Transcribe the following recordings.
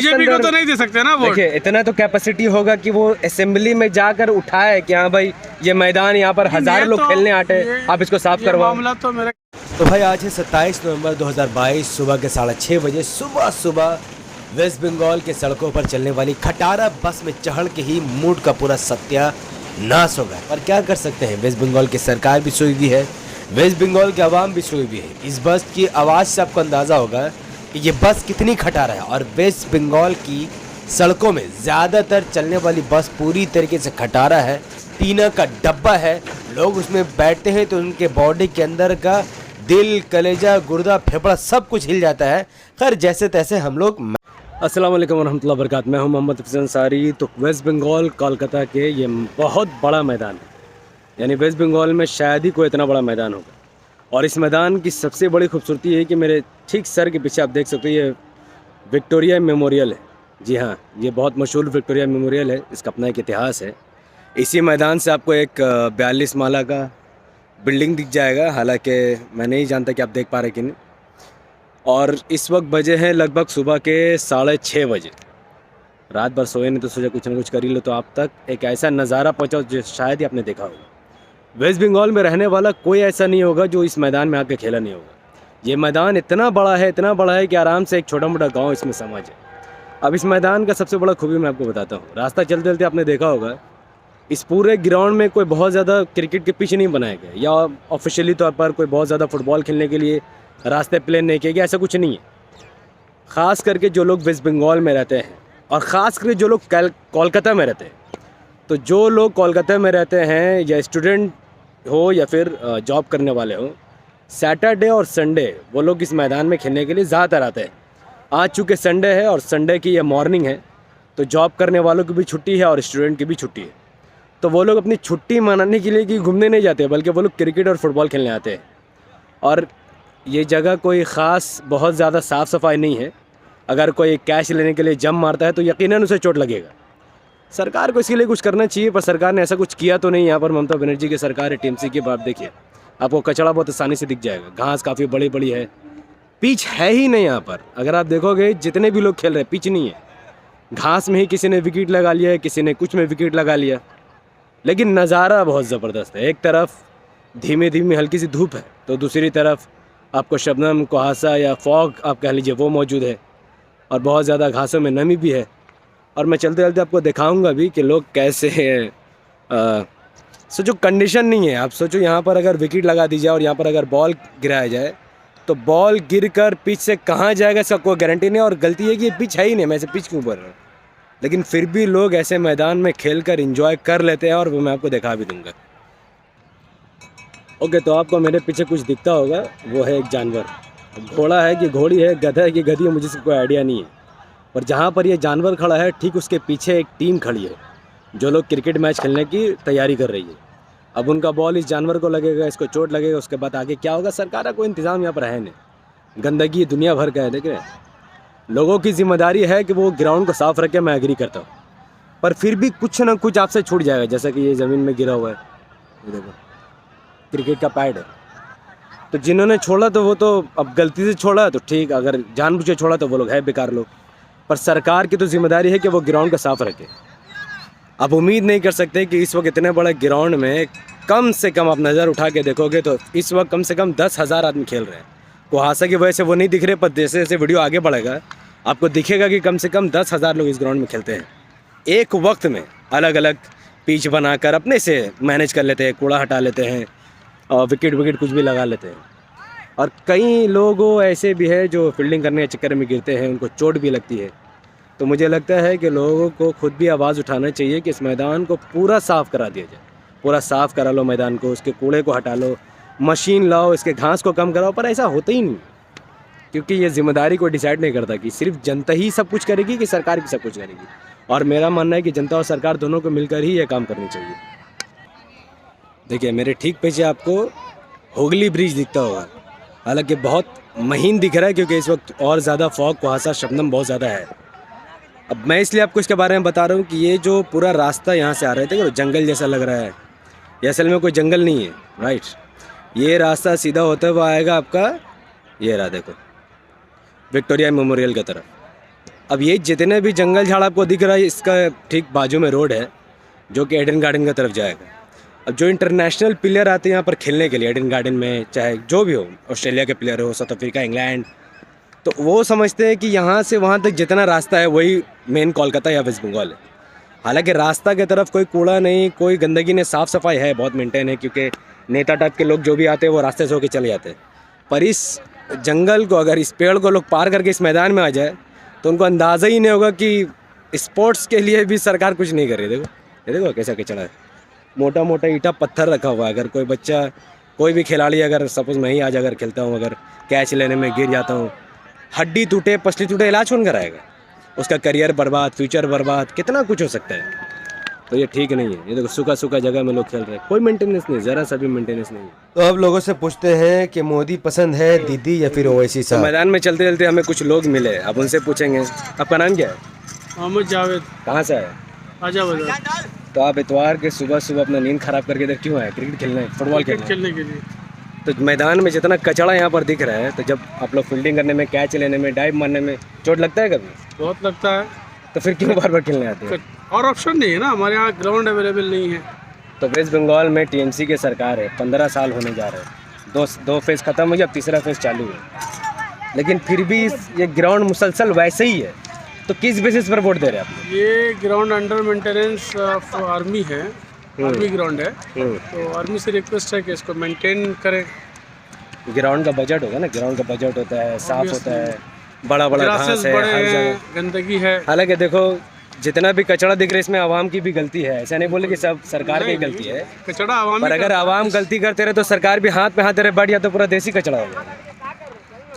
BJP को तो नहीं दे सकते ना वोट। देखिए इतना तो कैपेसिटी होगा कि वो असेंबली में जाकर उठाए कि हाँ भाई ये मैदान यहाँ पर हज़ार लोग खेलने आते हैं, आप इसको साफ करवाओ। मामला तो मेरा तो भाई आज है 27 नवंबर 2022 सुबह के 6:30 बजे। सुबह वेस्ट बंगाल के सड़कों पर चलने वाली खटारा बस में चढ़ के ही मूड का पूरा सत्यानाश हो गया। पर क्या कर सकते हैं, वेस्ट बंगाल की सरकार भी सोई हुई है, वेस्ट बंगाल की आवाम भी सोई हुई है। इस बस की आवाज़ से आपको अंदाज़ा होगा कि ये बस कितनी खटारा है। और वेस्ट बंगाल की सड़कों में ज़्यादातर चलने वाली बस पूरी तरीके से खटारा है, टीना का डब्बा है। लोग उसमें बैठते हैं तो उनके बॉडी के अंदर का दिल, कलेजा, गुर्दा, फेफड़ा सब कुछ हिल जाता है। खैर जैसे तैसे हम लोग। अस्सलाम वालेकुम रहमतुल्लाहि व बरकातहू। मैं हूं मोहम्मद हफीज़ अंसारी। तो वेस्ट बंगाल कोलकाता के ये बहुत बड़ा मैदान है, यानी वेस्ट बंगाल में शायद ही कोई इतना बड़ा मैदान होगा। और इस मैदान की सबसे बड़ी खूबसूरती है कि मेरे ठीक सर के पीछे आप देख सकते हो ये विक्टोरिया मेमोरियल है। जी हाँ, ये बहुत मशहूर विक्टोरिया मेमोरियल है, इसका अपना एक इतिहास है। इसी मैदान से आपको एक 42 माला का बिल्डिंग दिख जाएगा, हालांकि मैं नहीं जानता कि आप देख पा रहे कि नहीं। और इस वक्त बजे हैं लगभग सुबह के 6:30 बजे। रात भर सोए नहीं तो सोचा कुछ ना कुछ कर ही लो, तो आप तक एक ऐसा नज़ारा पहुंचा जो शायद ही आपने देखा होगा। वेस्ट बंगाल में रहने वाला कोई ऐसा नहीं होगा जो इस मैदान में आके खेला नहीं होगा। ये मैदान इतना बड़ा है कि आराम से एक छोटा मोटा गाँव इसमें समा जाए। अब इस मैदान का सबसे बड़ा खूबी मैं आपको बताता हूँ। रास्ता चलते चलते आपने देखा होगा इस पूरे ग्राउंड में कोई बहुत ज़्यादा क्रिकेट के पिच नहीं बनाए गए, या ऑफिशियली तौर पर कोई बहुत ज़्यादा फुटबॉल खेलने के लिए रास्ते प्लेन नहीं किए गए, ऐसा कुछ नहीं है। ख़ास करके जो लोग वेस्ट बंगाल में रहते हैं और ख़ास करके जो लोग कोलकाता में रहते हैं, तो जो लोग कोलकाता में रहते हैं या स्टूडेंट हो या फिर जॉब करने वाले हो, सैटरडे और संडे वो लोग इस मैदान में खेलने के लिए ज़्यादातर आते हैं। आज चूँकि संडे है और संडे की यह मॉर्निंग है, तो जॉब करने वालों की भी छुट्टी है और स्टूडेंट की भी छुट्टी है। तो वो लोग अपनी छुट्टी मनाने के लिए कि घूमने नहीं जाते, बल्कि वो लोग क्रिकेट और फुटबॉल खेलने आते हैं। और ये जगह कोई ख़ास बहुत ज़्यादा साफ़ सफाई नहीं है। अगर कोई कैश लेने के लिए जंप मारता है तो यकीनन उसे चोट लगेगा। सरकार को इसके लिए कुछ करना चाहिए, पर सरकार ने ऐसा कुछ किया तो नहीं। यहाँ पर ममता बनर्जी की सरकार है, टीएमसी की। आप देखिए, आपको कचरा बहुत आसानी से दिख जाएगा, घास काफ़ी बड़ी बड़ी है, पिच है ही नहीं यहाँ पर। अगर आप देखोगे जितने भी लोग खेल रहे हैं, पिच नहीं है, घास में ही किसी ने विकेट लगा लिया है, किसी ने कुछ में विकेट लगा लिया। लेकिन नज़ारा बहुत ज़बरदस्त है। एक तरफ धीमे धीमे हल्की सी धूप है, तो दूसरी तरफ आपको शबनम, कुहासा या फॉग आप कह लीजिए वो मौजूद है, और बहुत ज़्यादा घासों में नमी भी है। और मैं चलते चलते आपको दिखाऊंगा भी कि लोग कैसे हैं। सोचो कंडीशन नहीं है, आप सोचो यहाँ पर अगर विकेट लगा दी जाए और यहाँ पर अगर बॉल गिराया जाए तो बॉल गिरकर पिच से कहाँ जाएगा इसका कोई गारंटी नहीं। और गलती है कि ये पिच है ही नहीं, मैं इसे पिच क्यों बोल रहा हूँ, लेकिन फिर भी लोग ऐसे मैदान में खेलकर एंजॉय कर लेते हैं, और वो मैं आपको दिखा भी दूंगा। ओके, तो आपको मेरे पीछे कुछ दिखता होगा, वो है एक जानवर। घोड़ा है कि घोड़ी है, गधा है कि गधी है, मुझे इसका कोई आइडिया नहीं है। और जहाँ पर ये जानवर खड़ा है ठीक उसके पीछे एक टीम खड़ी है, जो लोग क्रिकेट मैच खेलने की तैयारी कर रही है। अब उनका बॉल इस जानवर को लगेगा, इसको चोट लगेगा, उसके बाद आगे क्या होगा सरकार का कोई इंतज़ाम यहाँ पर है नहीं। गंदगी दुनिया भर का है, देख रहे हैं। लोगों की जिम्मेदारी है कि वो ग्राउंड को साफ़ रखें, मैं एग्री करता हूँ, पर फिर भी कुछ ना कुछ आपसे छूट जाएगा। जैसा कि ये ज़मीन में गिरा हुआ है, ये देखो क्रिकेट का पैड है। तो जिन्होंने छोड़ा तो वो तो अब गलती से छोड़ा तो ठीक, अगर जानबूझ के छोड़ा तो वो लोग है बेकार लोग। पर सरकार की तो जिम्मेदारी है कि वो ग्राउंड को साफ़ रखे। अब उम्मीद नहीं कर सकते कि इस वक्त इतने बड़े ग्राउंड में कम से कम आप नज़र उठा के देखोगे तो इस वक्त कम से कम 10,000 आदमी खेल रहे हैं। कुहासा की वजह से वो नहीं दिख रहे, पर जैसे जैसे वीडियो आगे बढ़ेगा आपको दिखेगा कि कम से कम 10,000 लोग इस ग्राउंड में खेलते हैं। एक वक्त में अलग अलग पिच बनाकर अपने से मैनेज कर लेते हैं, कूड़ा हटा लेते हैं और विकेट कुछ भी लगा लेते हैं। और कई लोग ऐसे भी है जो फील्डिंग करने के चक्कर में गिरते हैं, उनको चोट भी लगती है। तो मुझे लगता है कि लोगों को खुद भी आवाज़ उठाना चाहिए कि इस मैदान को पूरा साफ़ करा दिया जाए। पूरा साफ़ करा लो मैदान को, उसके कूड़े को हटा लो, मशीन लाओ, इसके घास को कम कराओ। पर ऐसा होता ही नहीं, क्योंकि ये जिम्मेदारी को डिसाइड नहीं करता कि सिर्फ जनता ही सब कुछ करेगी कि सरकार भी सब कुछ करेगी। और मेरा मानना है कि जनता और सरकार दोनों को मिलकर ही ये काम करनी चाहिए। देखिए मेरे ठीक पीछे आपको हुगली ब्रिज दिखता होगा, हालांकि बहुत महीन दिख रहा है क्योंकि इस वक्त और ज़्यादा फॉग, कुहासा, शबनम बहुत ज़्यादा है। अब मैं इसलिए आपको इसके बारे में बता रहा हूँ कि ये जो पूरा रास्ता यहाँ से आ रहे थे, जंगल जैसा लग रहा है, ये असल में कोई जंगल नहीं है, राइट। ये रास्ता सीधा होते हुए आएगा आपका, ये रहा देखो, विक्टोरिया मेमोरियल की तरफ। अब ये जितने भी जंगल झाड़ आपको दिख रहा है, इसका ठीक बाजू में रोड है जो कि एडन गार्डन की तरफ जाएगा। अब जो इंटरनेशनल प्लेयर आते हैं यहाँ पर खेलने के लिए एडन गार्डन में, चाहे जो भी हो, ऑस्ट्रेलिया के प्लेयर हो, साउथ अफ्रीका, इंग्लैंड, तो वो समझते हैं कि यहाँ से वहाँ तक जितना रास्ता है वही मेन कोलकाता या वेस्ट बंगाल है। हालांकि रास्ता की तरफ कोई कूड़ा नहीं, कोई गंदगी नहीं, साफ़ सफाई है, बहुत मेंटेन है, क्योंकि नेता टाइप के लोग जो भी आते हैं वो रास्ते से होकर चले जाते हैं। पर इस जंगल को, अगर इस पेड़ को लोग पार करके इस मैदान में आ जाए तो उनको अंदाज़ा ही नहीं होगा कि स्पोर्ट्स के लिए भी सरकार कुछ नहीं कर रही। देखो ये देखो कैसा कचड़ा है, मोटा मोटा ईंटा पत्थर रखा हुआ है। अगर कोई बच्चा, कोई भी खिलाड़ी, अगर सपोज मैं ही आज अगर खेलता हूँ, अगर कैच लेने में गिर जाता हूँ, हड्डी टूटे, पसली टूटे, इलाज कौन कराएगा? उसका करियर बर्बाद, फ्यूचर बर्बाद, कितना कुछ हो सकता है। तो ये ठीक नहीं है। ये देखो सूखा सूखा जगह में लोग खेल रहे हैं, कोई मेंटेनेंस नहीं, ज़रा सा भी मेंटेनेंस नहीं है। तो अब लोगों से पूछते हैं कि मोदी पसंद है, दीदी या फिर ओवैसी तो साहब। मैदान में चलते चलते हमें कुछ लोग मिले, अब उनसे पूछेंगे। आपका नाम क्या है? मोहम्मद जावेद, कहाँ से आए? आजा बाजार। तो आप इतवार के सुबह सुबह अपना नींद खराब करके इधर क्यों आए? क्रिकेट खेलने, फुटबॉल क्रिकेट खेलने? खेलने के लिए। तो मैदान में जितना कचड़ा यहाँ पर दिख रहा है, तो जब आप लोग फील्डिंग करने में, कैच लेने में, डाइव मारने में चोट लगता है कभी? बहुत लगता है। तो फिर क्यों बार बार खेलने आते हैं? और ऑप्शन नहीं है ना, हमारे यहाँ ग्राउंड अवेलेबल नहीं है। तो वेस्ट बंगाल में टीएमसी की सरकार है, 15 साल होने जा रहे हैं, दो फेज़ ख़त्म हो गया, अब तीसरा फेज़ चालू है, लेकिन फिर भी ये ग्राउंड मुसलसल वैसे ही है। तो किस बेसिस पर वोट दे रहे हैं आप? ये ground under maintenance of army है, आर्मी ग्राउंड है, तो आर्मी से रिक्वेस्ट है कि इसको मेंटेन करें। ग्राउंड का बजट होगा ना, ग्राउंड का बजट होता है, साफ होता है, बड़ा बड़ा घास ग्रासेस है बड़े हर हैं, जगह। गंदगी है। हालांकि देखो जितना भी कचरा दिख रहा है इसमें आवाम की भी गलती है, ऐसा नहीं बोले कि सब सरकार की गलती है, कचड़ा आवाम पर अगर आवाम गलती करते रहे तो सरकार भी हाथ पे हाथ रहे, बढ़ या तो पूरा देसी कचरा होगा।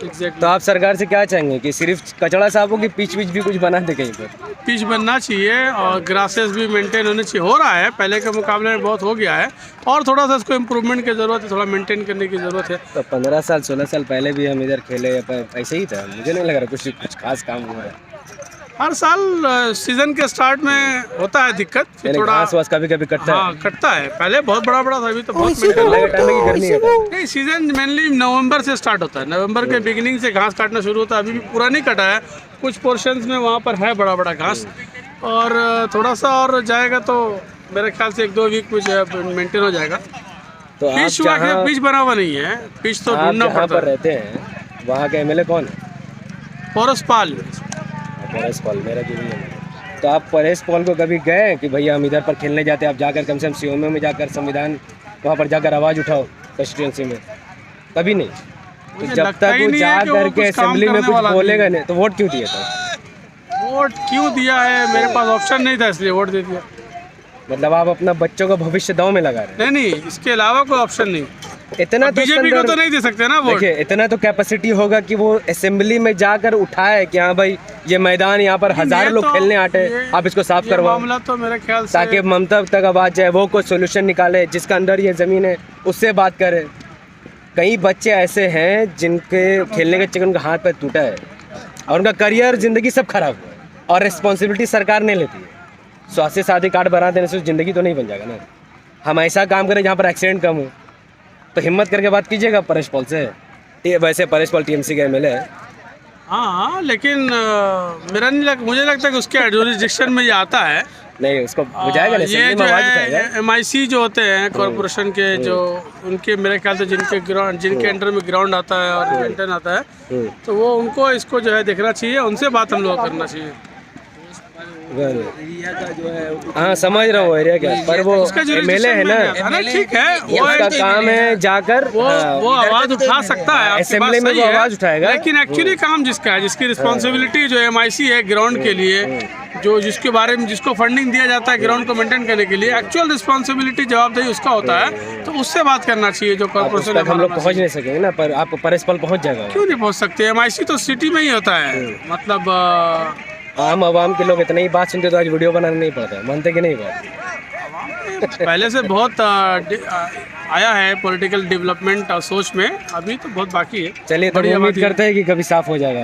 एग्जैक्टली। तो आप सरकार से क्या चाहेंगे कि सिर्फ कचड़ा साफ हो कि पीच पीच भी कुछ बना दे कहीं पर? पिच बनना चाहिए और ग्रासेस भी मेंटेन होने चाहिए। हो रहा है, पहले के मुकाबले में बहुत हो गया है, और थोड़ा सा इसको इम्प्रूवमेंट की ज़रूरत है, थोड़ा मेंटेन करने की ज़रूरत है। तो 15 साल 16 साल पहले भी हम इधर खेले, पर ऐसे ही था, मुझे नहीं लग रहा कुछ खास काम हुआ है। हर साल सीजन के स्टार्ट में होता है दिक्कत, फिर यानी थोड़ा घास वास कभी कभी कटता हाँ है। कटता है। पहले बहुत बड़ा बड़ा था, अभी तो बहुत करने का टाइम है कि घर नहीं है? नहीं, सीजन मेनली नवंबर से स्टार्ट होता है। नवंबर के बिगिनिंग से घास काटना शुरू होता है। अभी भी पूरा नहीं कटा है, कुछ पोर्शंस में वहाँ पर है बड़ा बड़ा घास, और थोड़ा सा और जाएगा तो मेरे ख्याल से 1-2 वीक में जो है मेंटेन हो जाएगा। तो आप पिच हुआ जहाँ पिच बना हुआ नहीं है, पिच तो आप ढूंढना जहाँ पड़ता पर है। रहते हैं वहाँ का एमएलए कौन है? पॉरस पाल। परेश पॉल, मेरा भी नहीं है। तो आप परेश पॉल को कभी गए कि भैया हम इधर पर खेलने जाते हैं, आप जाकर कम से कम सीओमे में जाकर संविधान वहाँ पर जाकर आवाज़ उठाओ कंस्टिट्यूंसी में? कभी नहीं। तो मुझे जब लगता तक ही वो नहीं है जा कि वो करके कुछ काम असेंबली में करने कुछ वाला बोलेगा नहीं। नहीं, तो वोट क्यों दिया था? वोट क्यों दिया है? मेरे पास ऑप्शन नहीं था इसलिए वोट दे दिया। मतलब आप अपना बच्चों का भविष्य दांव में लगा रहे हैं। नहीं नहीं, इसके अलावा कोई ऑप्शन नहीं। इतना तो बीजेपी उसके को अंदर- तो नहीं दे सकते ना वोट। देखिए इतना तो कैपेसिटी होगा कि वो असेंबली में जाकर उठाए कि हाँ भाई ये मैदान यहाँ पर हजार लोग खेलने आते, आप इसको साफ ये करवाओ, मामला तो मेरे ख्याल से ताकि ममता तक आवाज जाए, वो कोई सोल्यूशन निकाले, जिसका अंदर ये ज़मीन है उससे बात करे। कई बच्चे ऐसे हैं जिनके खेलने के चक्कर उनका हाथ पैर टूटा है और उनका करियर, ज़िंदगी सब खराब हुआ है, और रिस्पॉन्सिबिलिटी सरकार नहीं लेती है। स्वास्थ्य साथी कार्ड बना देने से ज़िंदगी तो नहीं बन जाएगा ना। हम ऐसा काम करें जहाँ पर एक्सीडेंट कम हो, तो हिम्मत करके बात कीजिएगा परेश पॉल से। ये वैसे परेश पॉल टीएमसी का एमएलए है। हाँ, लेकिन मुझे लगता है कि उसके जुरिस्डिक्शन में ये आता है। नहीं उसको बुझाएगा नहीं, ये असेंबली जो में आवाज है उठाएगा। MIC जो होते हैं कॉरपोरेशन के, जो उनके मेरे ख्याल से जिनके अंडर में ग्राउंड आता है और मेंटेन आता है, तो वो उनको इसको जो है देखना चाहिए, उनसे बात हम लोग करना चाहिए। हाँ समझ रहा हूँ एरिया क्या, पर वो उसका एमएलए है ना, ठीक है, उसका काम है जाकर वो आवाज उठा सकता है, आपकी बात असेंबली में सही वो है, आवाज उठाएगा। लेकिन एक्चुअली काम जिसका है, जिसकी रिस्पॉन्सिबिलिटी जो MIC है ग्राउंड के लिए, जो जिसके बारे में जिसको फंडिंग दिया जाता है ग्राउंड को मेंटेन करने के लिए, एक्चुअल रिस्पॉन्सिबिलिटी जवाबदेही उसका होता है, तो उससे बात करना चाहिए जो उस कॉर्पोरेशन तक हम लोग पहुँच नहीं सकेंगे ना, पर आप परेश पॉल पहुँच जाएगा। क्यों नहीं पहुंच सकते? MIC तो सिटी में ही होता है, मतलब आम आवाम के लोग इतना ही बात सुनते तो आज वीडियो बनाना नहीं पड़ता, मानते कि नहीं बात? पहले से बहुत आया है पॉलिटिकल डेवलपमेंट सोच में, अभी तो बहुत बाकी है। चलिए तो बड़ी उम्मीद आबादी है। करते हैं कि कभी साफ हो जाएगा।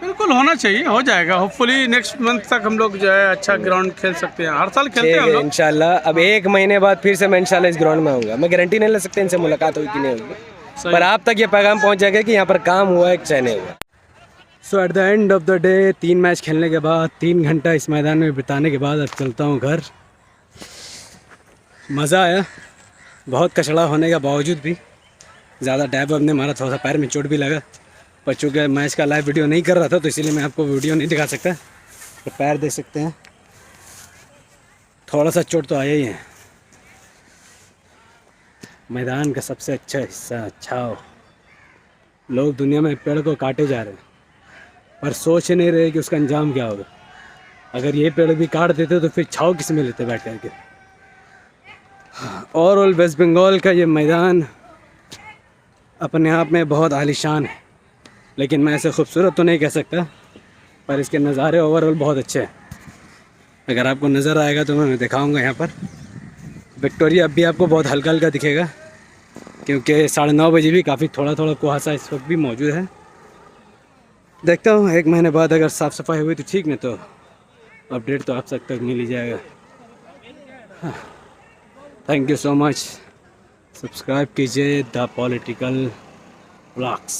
बिल्कुल होना चाहिए, हो जाएगा। होपफुली नेक्स्ट मंथ तक हम लोग जो है अच्छा ग्राउंड खेल सकते हैं। हर साल खेलते हैं ठीक हम है लोग। इंशाल्लाह। अब 1 महीने बाद फिर से मैं इंशाल्लाह इस ग्राउंड में आऊँगा। मैं गारंटी नहीं ले सकता इनसे मुलाकात होगी कि नहीं होगी, सही। पर आप तक ये पैगाम पहुँच जाएगा कि यहाँ पर काम हुआ है चाहे नहीं हुआ। So at the end of the day 3 match खेलने के बाद 3 घंटा इस मैदान में बिताने के बाद अब चलता हूँ घर। मज़ा आया, बहुत कचड़ा होने के बावजूद भी। ज़्यादा डैब वैब नहीं मारा, थोड़ा सा पैर में चोट भी लगा, पर चूँकि मैच का लाइव वीडियो नहीं कर रहा था तो इसीलिए मैं आपको वीडियो नहीं दिखा सकता। तो पैर देख सकते हैं, थोड़ा सा चोट तो आया ही है। मैदान का सबसे अच्छा हिस्सा छाँव। लोग दुनिया में पेड़ को काटे जा रहे हैं पर सोच नहीं रहे कि उसका अंजाम क्या होगा। अगर ये पेड़ भी काट देते तो फिर छाँव किस में लेते बैठ करके। ओवरऑल वेस्ट बंगाल का ये मैदान अपने आप में बहुत आलीशान है, लेकिन मैं इसे खूबसूरत तो नहीं कह सकता, पर इसके नज़ारे ओवरऑल बहुत अच्छे हैं। अगर आपको नज़र आएगा तो मैं दिखाऊंगा। यहाँ पर विक्टोरिया अब भी आपको बहुत हल्का हल्का दिखेगा, क्योंकि 9:30 बजे भी काफ़ी थोड़ा थोड़ा कुहासा इस वक्त भी मौजूद है। देखता हूँ 1 महीने बाद अगर साफ़ सफाई हुई तो ठीक, नहीं तो अपडेट तो आप तक मिल ही जाएगा। Thank you so much. Subscribe कीजिए द पॉलिटिकल ब्लॉग्स।